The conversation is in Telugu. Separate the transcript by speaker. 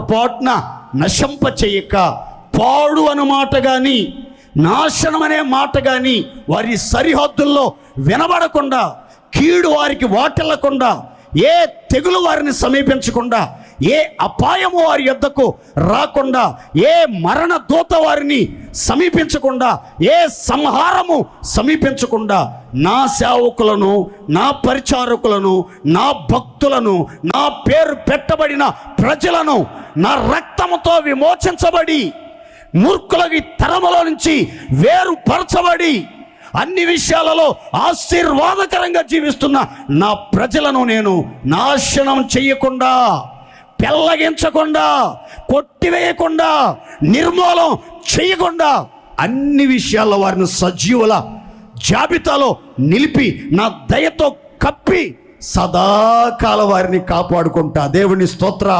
Speaker 1: పొరపాటున నశింప చేయక, పాడు అన్నమాట కానీ నాశనం అనే మాట కానీ వారి సరిహద్దుల్లో వినబడకుండా, కీడు వారికి వాటిల్లకుండా, ఏ తెగులు వారిని సమీపించకుండా, ఏ అపాయము వారి యొద్దకు రాకుండా, ఏ మరణ దూత వారిని సమీపించకుండా, ఏ సంహారము సమీపించకుండా నా సేవకులను, నా పరిచారకులను, నా భక్తులను, నా పేరు పెట్టబడిన ప్రజలను నా రక్తముతో విమోచించబడి, మూర్ఖులకి తరములో నుంచి వేరుపరచబడి, అన్ని విషయాలలో ఆశీర్వాదకరంగా జీవిస్తున్న నా ప్రజలను నేను నాశనం చెయ్యకుండా, పెళ్ళగించకుండా, కొట్టివేయకుండా, నిర్మూలం చేయకుండా, అన్ని విషయాల్లో వారిని సజీవుల జాబితాలో నిలిపి నా దయతో కప్పి సదాకాల వారిని కాపాడుకుంటా. దేవుని స్తోత్ర.